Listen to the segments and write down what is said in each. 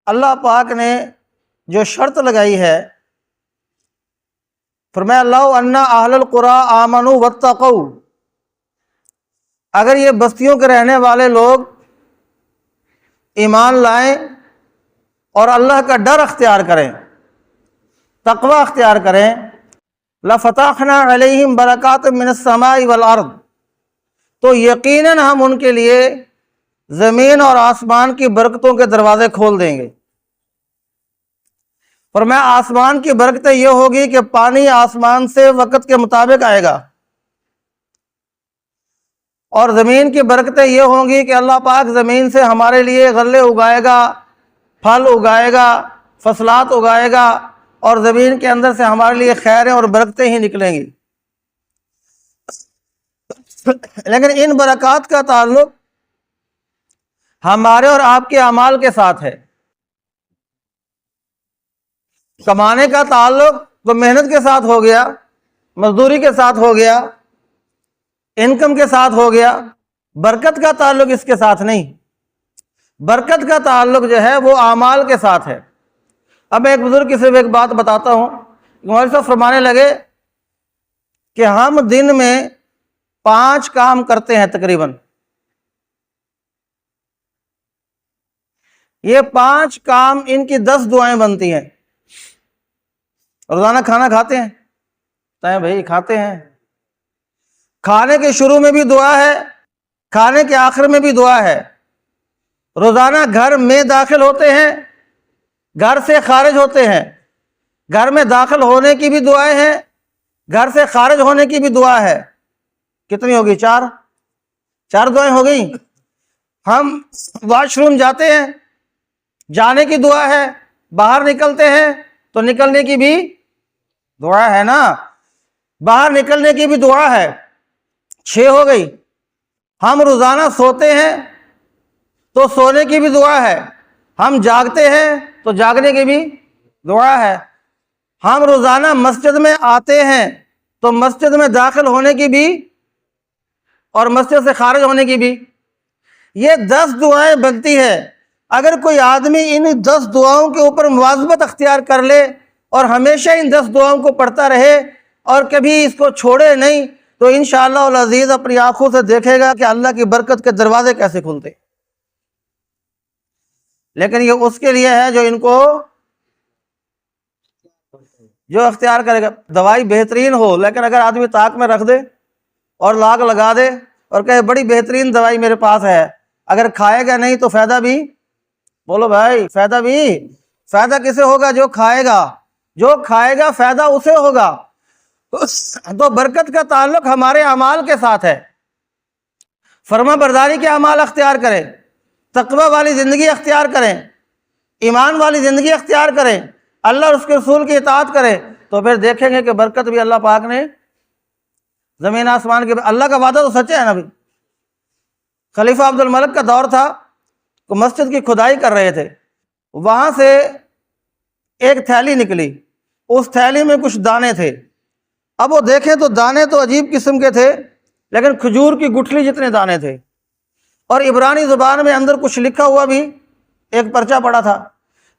اللہ پاک نے جو شرط لگائی ہے، فرمایا لو ان اہل القری آمنوا واتقوا، اگر یہ بستیوں کے رہنے والے لوگ ایمان لائیں اور اللہ کا ڈر اختیار کریں، تقوی اختیار کریں، لفتحنا علیہم برکات من السماء والارض، تو یقیناً ہم ان کے لیے زمین اور آسمان کی برکتوں کے دروازے کھول دیں گے۔ اور میں آسمان کی برکتیں یہ ہوگی کہ پانی آسمان سے وقت کے مطابق آئے گا، اور زمین کی برکتیں یہ ہوں گی کہ اللہ پاک زمین سے ہمارے لیے غلے اگائے گا، پھل اگائے گا، فصلات اگائے گا، اور زمین کے اندر سے ہمارے لیے خیریں اور برکتیں ہی نکلیں گی۔ لیکن ان برکات کا تعلق ہمارے اور آپ کے اعمال کے ساتھ ہے۔ کمانے کا تعلق تو محنت کے ساتھ ہو گیا، مزدوری کے ساتھ ہو گیا، انکم کے ساتھ ہو گیا، برکت کا تعلق اس کے ساتھ نہیں۔ برکت کا تعلق جو ہے وہ اعمال کے ساتھ ہے۔ اب میں ایک بزرگ کی صرف ایک بات بتاتا ہوں، مولوی صاحب فرمانے لگے کہ ہم دن میں 5 کام کرتے ہیں تقریباً، یہ 5 کام ان کی 10 دعائیں بنتی ہیں۔ روزانہ کھانا کھاتے ہیں؟ کہتے ہیں بھائی کھاتے ہیں۔ کھانے کے شروع میں بھی دعا ہے، کھانے کے آخر میں بھی دعا ہے۔ روزانہ گھر میں داخل ہوتے ہیں، گھر سے خارج ہوتے ہیں، گھر میں داخل ہونے کی بھی دعائیں ہیں، گھر سے خارج ہونے کی بھی دعا ہے۔ کتنی ہوگی؟ 4 دعائیں ہو گئی۔ ہم واش روم جاتے ہیں، جانے کی دعا ہے، باہر نکلتے ہیں تو نکلنے کی بھی دعا ہے نا، باہر نکلنے کی بھی دعا ہے۔ 6 ہو گئی۔ ہم روزانہ سوتے ہیں تو سونے کی بھی دعا ہے، ہم جاگتے ہیں تو جاگنے کی بھی دعا ہے، ہم روزانہ مسجد میں آتے ہیں تو مسجد میں داخل ہونے کی بھی اور مسجد سے خارج ہونے کی بھی، یہ 10 دعائیں بنتی ہے۔ اگر کوئی آدمی ان 10 دعاؤں کے اوپر مواظبت اختیار کر لے اور ہمیشہ ان 10 دعاؤں کو پڑھتا رہے اور کبھی اس کو چھوڑے نہیں، تو انشاءاللہ العزیز اپنی آنکھوں سے دیکھے گا کہ اللہ کی برکت کے دروازے کیسے کھلتے۔ لیکن یہ اس کے لیے ہے جو ان کو جو اختیار کرے گا۔ دوائی بہترین ہو، لیکن اگر آدمی طاق میں رکھ دے اور لاگ لگا دے اور کہے بڑی بہترین دوائی میرے پاس ہے، اگر کھائے گا نہیں تو فائدہ بھی، بولو بھائی فائدہ بھی، فائدہ کسے ہوگا؟ جو کھائے گا، جو کھائے گا فائدہ اسے ہوگا۔ تو برکت کا تعلق ہمارے اعمال کے ساتھ ہے۔ فرما برداری کے اعمال اختیار کریں، تقوی والی زندگی اختیار کریں، ایمان والی زندگی اختیار کریں، اللہ اور اس کے رسول کی اطاعت کریں، تو پھر دیکھیں گے کہ برکت بھی اللہ پاک نے زمین آسمان کے، اللہ کا وعدہ تو سچا ہے نا۔ بھی خلیفہ عبد الملک کا دور تھا، تو مسجد کی کھدائی کر رہے تھے، وہاں سے ایک تھیلی نکلی، اس تھیلی میں کچھ دانے تھے۔ اب وہ دیکھیں تو دانے تو عجیب قسم کے تھے، لیکن کھجور کی گٹھلی جتنے دانے تھے، اور عبرانی زبان میں اندر کچھ لکھا ہوا بھی ایک پرچہ پڑا تھا۔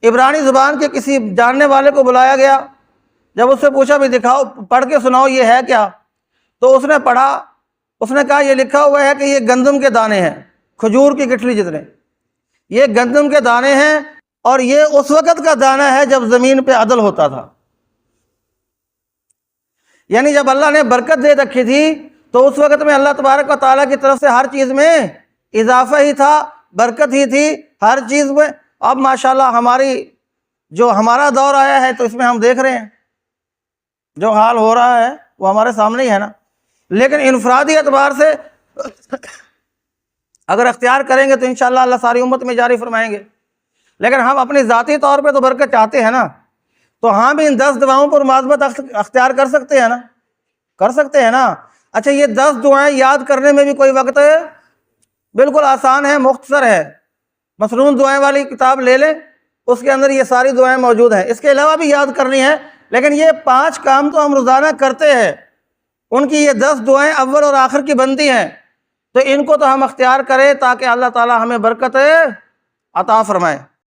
عبرانی زبان کے کسی جاننے والے کو بلایا گیا، جب اس سے پوچھا بھی دکھاؤ، پڑھ کے سناؤ یہ ہے کیا، تو اس نے پڑھا، اس نے کہا یہ لکھا ہوا ہے کہ یہ گندم کے دانے ہیں، کھجور کی گٹھلی جتنے، یہ گندم کے دانے ہیں، اور یہ اس وقت کا دانہ ہے جب زمین پہ عدل ہوتا تھا۔ یعنی جب اللہ نے برکت دے رکھی تھی تو اس وقت میں اللہ تبارک و تعالیٰ کی طرف سے ہر چیز میں اضافہ ہی تھا، برکت ہی تھی ہر چیز میں۔ اب ماشاءاللہ ہمارا دور آیا ہے تو اس میں ہم دیکھ رہے ہیں جو حال ہو رہا ہے وہ ہمارے سامنے ہی ہے نا۔ لیکن انفرادی اعتبار سے اگر اختیار کریں گے تو انشاءاللہ اللہ ساری امت میں جاری فرمائیں گے۔ لیکن ہم اپنی ذاتی طور پہ تو برکت چاہتے ہیں نا، تو ہم بھی ان 10 دعاؤں پر مواظبت اختیار کر سکتے ہیں نا، کر سکتے ہیں نا۔ اچھا یہ 10 دعائیں یاد کرنے میں بھی کوئی وقت ہے؟ بالکل آسان ہے، مختصر ہے۔ مسنون دعائیں والی کتاب لے لیں، اس کے اندر یہ ساری دعائیں موجود ہیں۔ اس کے علاوہ بھی یاد کرنی ہے، لیکن یہ 5 کام تو ہم روزانہ کرتے ہیں، ان کی یہ 10 دعائیں اول اور آخر کی بنتی ہیں، تو ان کو تو ہم اختیار کریں تاکہ اللہ تعالی ہمیں برکت عطا فرمائے۔